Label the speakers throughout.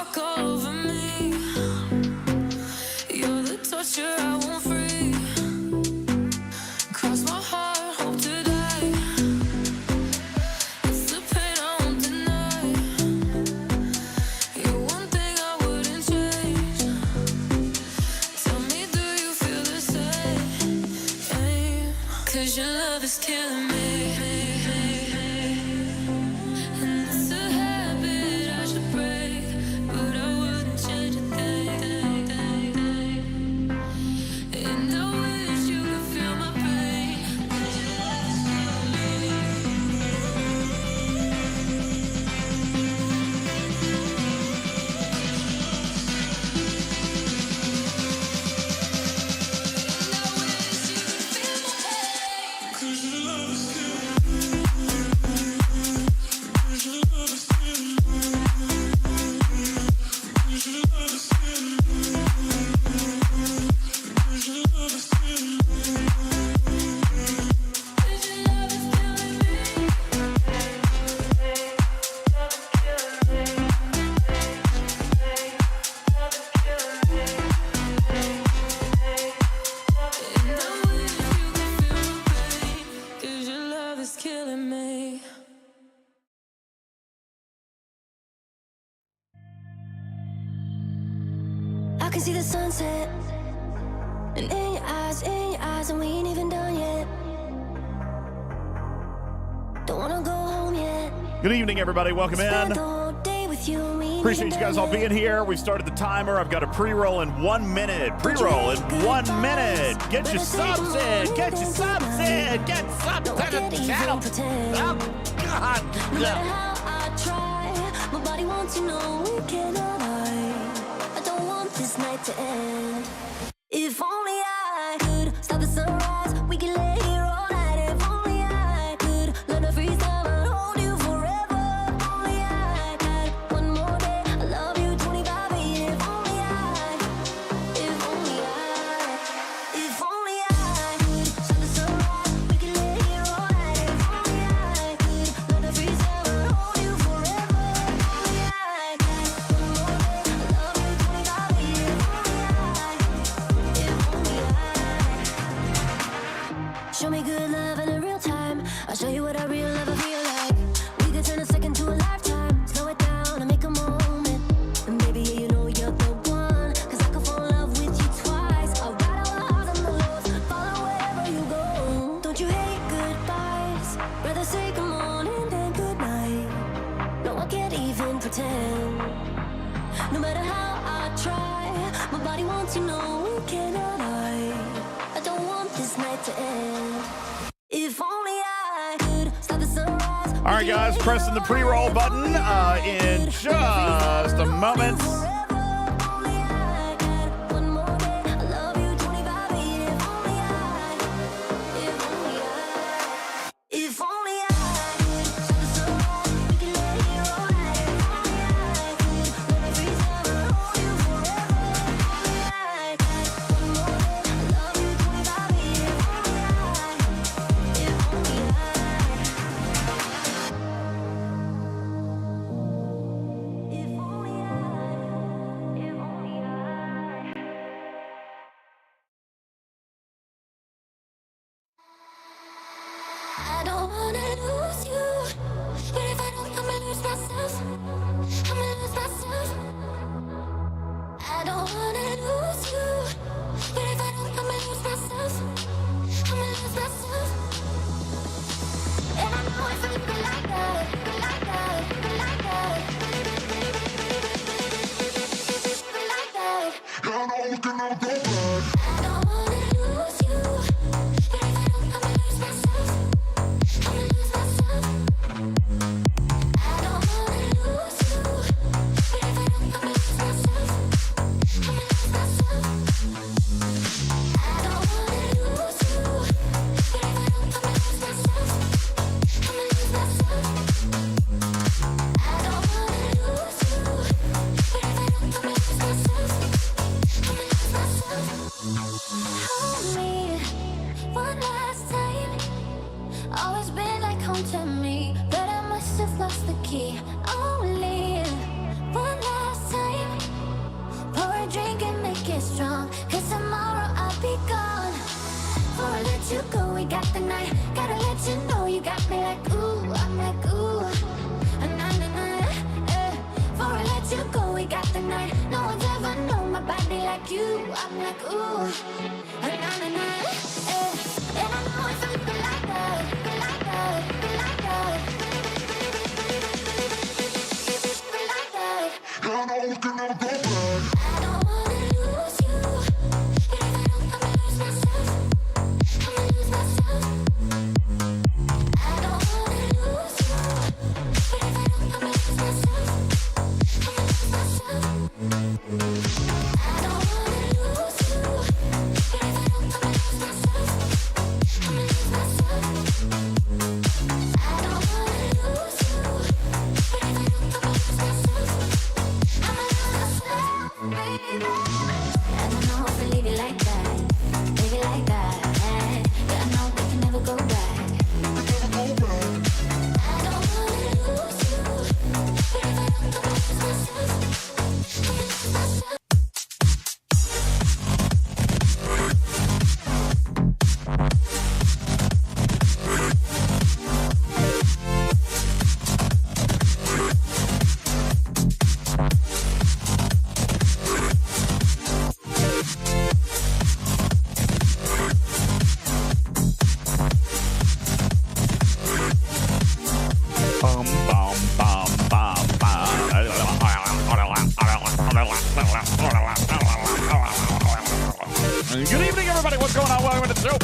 Speaker 1: walk all over me. You're the torture I won't free. Cross my heart, hope to die. It's the pain I won't deny. You're one thing I wouldn't change. Tell me, do you feel the same? 'Cause your love is killing me. I can see the sunset, and in your eyes, and we ain't even done yet. Don't wanna go home yet.
Speaker 2: Good evening, everybody. Welcome in. Appreciate you guys all being here. We've started the timer. I've got a pre-roll in 1 minute. Pre-roll in 1 minute. Get your subs in. Get your subs in. Get subs to the channel. Oh, God.
Speaker 1: No matter how I try, my body wants to know we cannot hide. I don't want this night to end. If only I could stop the sunrise, we could lay here all night. If only I could learn to freeze time, I'd hold you forever. If only I had one more day, I love you 25/8. If only I could stop the sunrise, we could lay here all night. If only I could learn to freeze time, I'd hold you forever. If only I had one more day, I love you 25/8. Show me good love in a real time. I'll show you what a real lover feel like. We could turn a second to a lifetime. Slow it down and make a moment. And baby, yeah, you know you're the one. 'Cause I could fall in love with you twice. I'll ride our highs and the lows, follow wherever you go. Don't you hate goodbyes? Rather say good morning than good night. No, I can't even pretend. No matter how I try, my body wants to know we cannot hide. I don't want this night to end. If only I could stop the sunrise.
Speaker 2: All right, guys, pressing the pre-roll button in just a moment.
Speaker 1: I don't wanna lose you, but if I don't, I'ma lose myself. I'ma lose myself. I don't wanna lose you, but if I don't, I'ma lose myself. I'ma lose myself. And I know if I leave it like that, leave it like that, leave it like that, leave it like that.
Speaker 3: Yeah, I know we can never go back.
Speaker 1: I don't wanna lose you, but if I don't, I'ma lose myself. I'ma lose myself. I don't wanna lose you, but if I don't, I'ma lose myself. I'ma lose myself. I don't wanna lose you, but if I don't, I'ma lose myself. I'ma lose myself. I don't wanna lose you, but if I don't, I'ma lose myself. I'ma lose myself. we got the night. No one's ever known my body like you. I'm like, ooh, na-na-na, eh. And I know if I leave it like that, like that, like that, like that.
Speaker 3: I know we can never go back.
Speaker 1: I don't wanna lose you, but if I don't, I'ma lose myself. I'ma lose myself. I don't wanna lose you, but if I don't, I'ma lose myself. I'ma lose myself. I don't wanna lose you, but if I don't, I'ma lose myself. I'ma lose myself. I don't wanna lose you, but if I don't, I'ma lose myself. I'ma lose myself, baby. I don't know if I leave it like that, leave it like that. Yeah, I know we can never go back. I don't wanna lose you, but if I don't, I'ma lose myself. I'ma lose myself.
Speaker 2: Bum, bum, bum, bum, bum. Good evening, everybody. What's going on? Welcome to the show.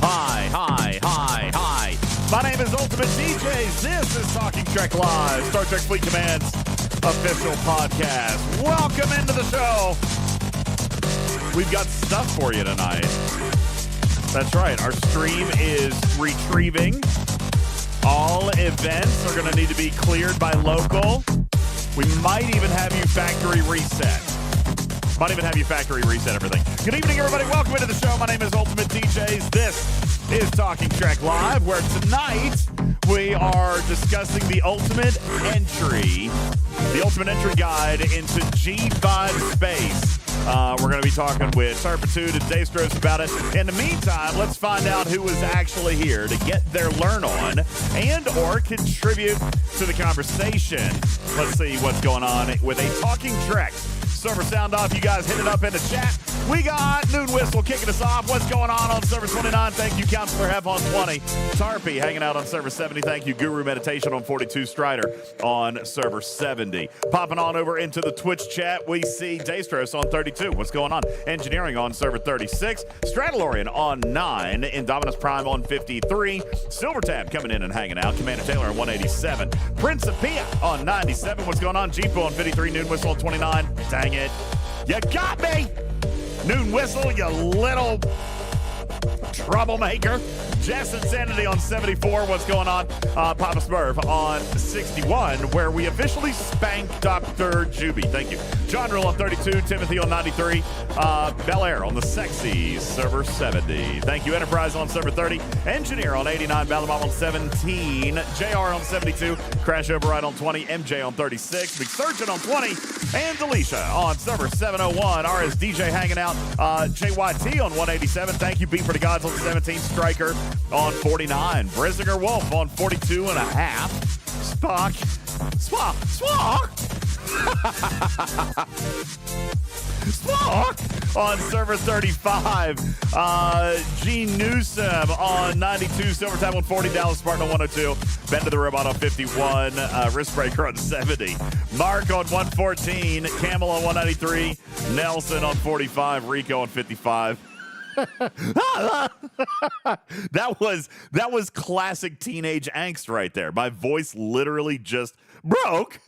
Speaker 2: Hi. My name is UltimatDJz. This is Talking Trek Live, Star Trek Fleet Command's official podcast. Welcome into the show. We've got stuff for you tonight. That's right. Our stream is retrieving. All events are going to need to be cleared by local. We might even have you factory reset. Everything. Good evening, everybody. Welcome into the show. My name is UltimatDJz. This is Talking Trek Live, where tonight we are discussing the ultimate entry guide into G5 space. We're going to be talking with Tarpy and Destros about it. In the meantime, let's find out who is actually here to get their learn on and or contribute to the conversation. Let's see what's going on with a Talking Trek server sound off. You guys hit it up in the chat. We got Noon Whistle kicking us off. What's going on server 29? Thank you, Counselor Hev on 20. Tarpy hanging out on server 70. Thank you, Guru Meditation on 42. Strider on server 70. Popping on over into the Twitch chat, we see Destros on 32. What's going on? Engineering on server 36. Stradalorian on 9. Indominus Prime on 53. Silver Tab coming in and hanging out. Commander Taylor on 187. Principia on 97. What's going on? Jeepo on 53. Noon Whistle on 29. Dang it. You got me! Noon Whistle, you little troublemaker. Jess Insanity on 74. What's going on? Papa Smurf on 61, where we officially spanked Dr. Juby. Thank you. John Rule on 32. Timothy on 93. Bel Air on the sexy server 70. Thank you. Enterprise on server 30. Engineer on 89. Balamam on 17. JR on 72. Crash Override on 20. MJ on 36. McSurgeon on 20. And Delisha on server 701. RSDJ hanging out. JYT on 187. Thank you. Beat for the Gods on 17. Striker on 49. Brizinger Wolf on 42 and a half. Spock on server 35. Gene Newsom on 92. Silver Tab on 40. Dallas Spartan on 102. Ben to the Robot on 51. Wristbreaker on 70. Mark on 114. Camel on 193. Nelson on 45. Rico on 55. That was classic teenage angst right there. My voice literally just broke.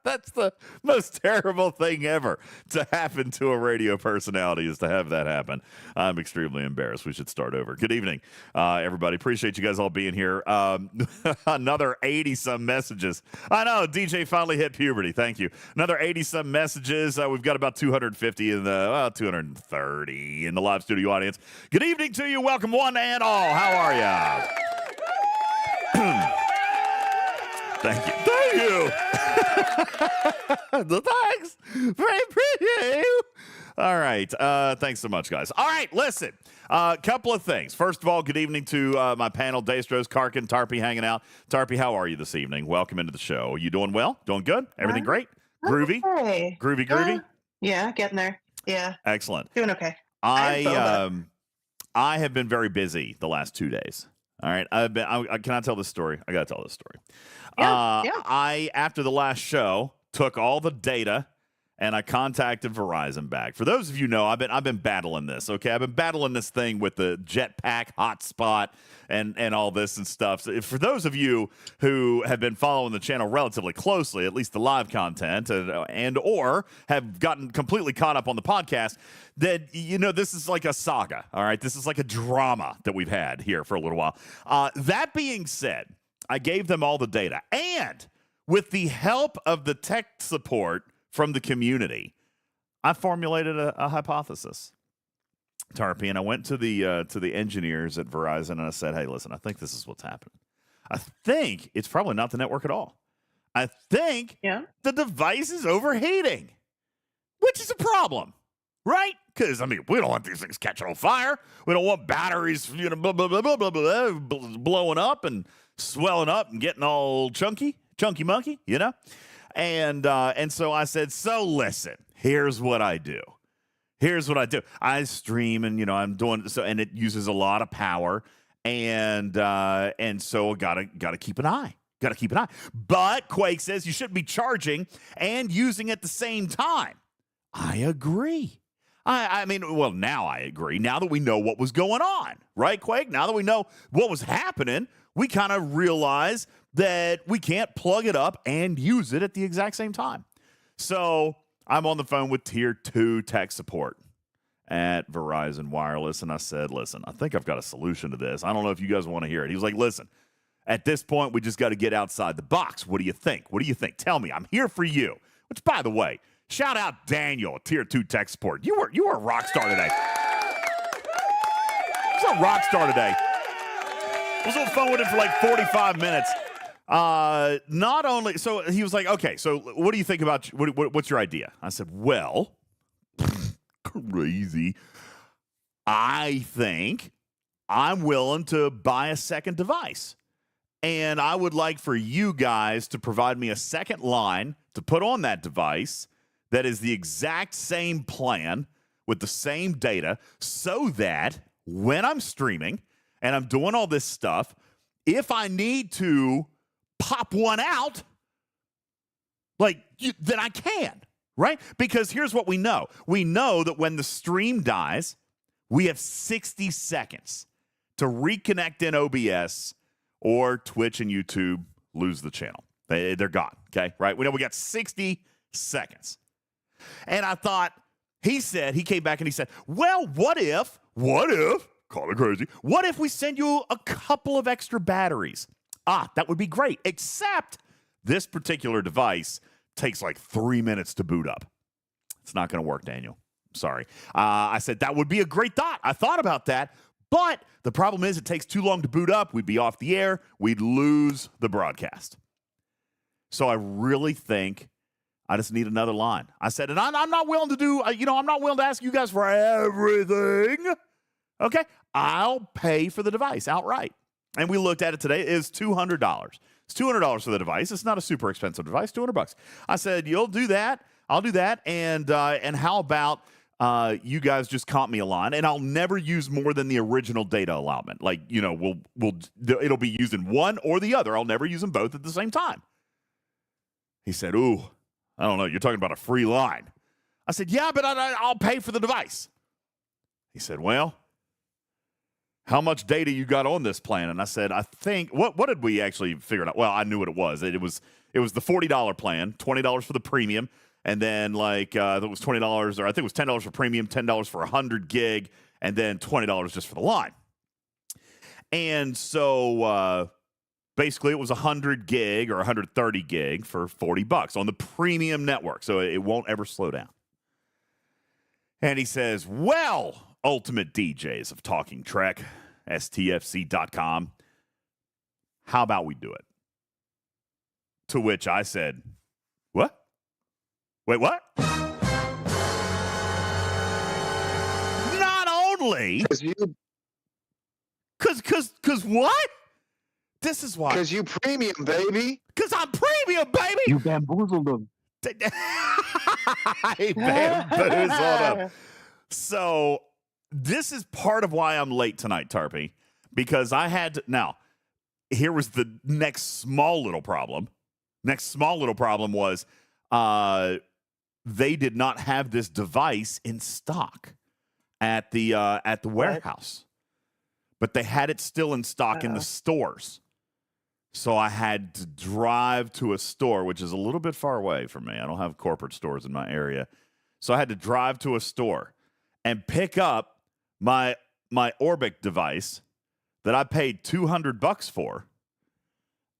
Speaker 2: That's the most terrible thing ever to happen to a radio personality, is to have that happen. I'm extremely embarrassed. We should start over. Good evening, everybody. Appreciate you guys all being here. Another 80-some messages. I know, DJ finally hit puberty. Thank you. Another 80-some messages. We've got about 250 in the 230 in the live studio audience. Good evening to you. Welcome one and all. How are ya? Thank you. Thank you. Thanks. Very pretty. All right. Thanks so much, guys. All right, listen. Couple of things. First of all, good evening to my panel, Destros, Karkin, Tarpy hanging out. Tarpy, how are you this evening? Welcome into the show. You doing well? Doing good? Everything great? Groovy?
Speaker 4: Okay.
Speaker 2: Groovy?
Speaker 4: Yeah, getting there. Yeah.
Speaker 2: Excellent.
Speaker 4: Doing okay.
Speaker 2: I have been very busy the last 2 days. All right. Can I tell this story? I got to tell this story.
Speaker 4: Yeah.
Speaker 2: I, after the last show, took all the data and I contacted Verizon back. For those of you who know, I've been battling this, okay? I've been battling this thing with the jetpack hotspot and all this and stuff. So for those of you who have been following the channel relatively closely, at least the live content, and or have gotten completely caught up on the podcast, that, you know, this is like a saga, all right? This is like a drama that we've had here for a little while. That being said, I gave them all the data. And with the help of the tech support from the community, I formulated a hypothesis, Tarpy, and I went to the engineers at Verizon and I said, hey, listen, I think this is what's happening. I think it's probably not the network at all. I think the device is overheating, which is a problem, right? Because, I mean, we don't want these things catching on fire. We don't want batteries, you know, blowing up and swelling up and getting all chunky monkey, you know? And so I said, so listen, here's what I do. I stream and, you know, I'm doing so, and it uses a lot of power. And so gotta keep an eye. But Quake says you shouldn't be charging and using at the same time. I agree. I mean, well, now I agree. Now that we know what was going on, right, Quake? Now that we know what was happening, we kind of realize that we can't plug it up and use it at the exact same time. So I'm on the phone with Tier 2 tech support at Verizon Wireless, and I said, listen, I think I've got a solution to this. I don't know if you guys want to hear it. He was like, listen, at this point, we just got to get outside the box. What do you think? Tell me. I'm here for you. Which, by the way, shout out Daniel, Tier 2 tech support. You were a rock star today. You were a rock star today. I was on the phone with him for like 45 minutes. Not only, so he was like, okay, so what do you think about, what's your idea? I said, well, crazy. I think I'm willing to buy a second device. And I would like for you guys to provide me a second line to put on that device that is the exact same plan with the same data so that when I'm streaming and I'm doing all this stuff, if I need to pop one out, then I can, right? Because here's what we know. We know that when the stream dies, we have 60 seconds to reconnect in OBS or Twitch and YouTube lose the channel. They're gone, okay? Right? We know we got 60 seconds. And I thought, he came back and he said, well, what if, call me crazy, what if we send you a couple of extra batteries? That would be great, except this particular device takes like 3 minutes to boot up. It's not going to work, Daniel. Sorry. I said that would be a great thought. I thought about that, but the problem is it takes too long to boot up. We'd be off the air. We'd lose the broadcast. So I really think I just need another line. I said, and I'm not willing to do, I'm not willing to ask you guys for everything. Okay? I'll pay for the device outright. And we looked at it today. It's $200. It's $200 for the device. It's not a super expensive device, $200. I said, you'll do that. I'll do that. And how about you guys just comp me a line, and I'll never use more than the original data allotment. Like, it'll be used in one or the other. I'll never use them both at the same time. He said, ooh, I don't know. You're talking about a free line. I said, yeah, but I'll pay for the device. He said, well, how much data you got on this plan? And I said, I think, what did we actually figure out? Well, I knew what it was. It was the $40 plan, $20 for the premium, and then it was $20, or I think it was $10 for premium, $10 for 100 gig, and then $20 just for the line. And so basically it was 100 gig or 130 gig for $40 on the premium network, so it won't ever slow down. And he says, well, UltimatDJz of Talking Trek, stfc.com, how about we do it? To which I said, what? Wait, what? Actually, cause what? This is why.
Speaker 5: Because you premium, baby.
Speaker 2: Cause I'm premium, baby.
Speaker 6: You bamboozled them.
Speaker 2: I bamboozled him. So this is part of why I'm late tonight, Tarpy, because I had to, now, here was the next small little problem. Next small little problem was they did not have this device in stock at the warehouse, but they had it still in stock in the stores. So I had to drive to a store, which is a little bit far away from me. I don't have corporate stores in my area. So I had to drive to a store and pick up my Orbic device that I paid $200 for.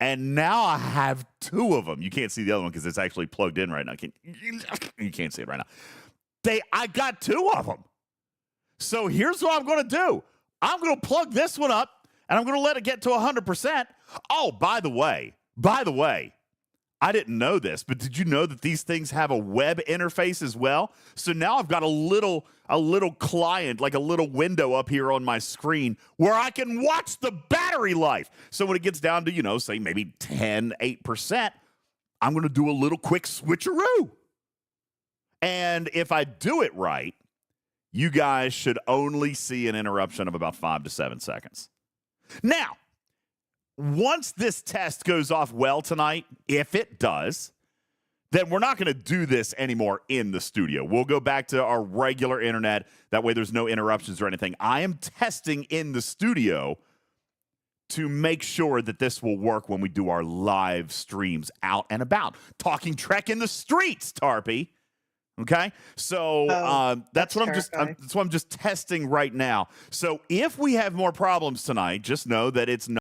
Speaker 2: And now I have two of them. You can't see the other one because it's actually plugged in right now. You can't see it right now. I got two of them. So here's what I'm going to do. I'm going to plug this one up, and I'm going to let it get to 100%. Oh, by the way, I didn't know this, but did you know that these things have a web interface as well? So now I've got a little client, like a little window up here on my screen where I can watch the battery life. So when it gets down to, say maybe 8%, I'm going to do a little quick switcheroo. And if I do it right, you guys should only see an interruption of about 5 to 7 seconds. Now, once this test goes off well tonight, if it does, then we're not going to do this anymore in the studio. We'll go back to our regular internet. That way there's no interruptions or anything. I am testing in the studio to make sure that this will work when we do our live streams out and about. Talking Trek in the streets, Tarpy. Okay, so that's what I'm just testing right now. So if we have more problems tonight, just know that it's not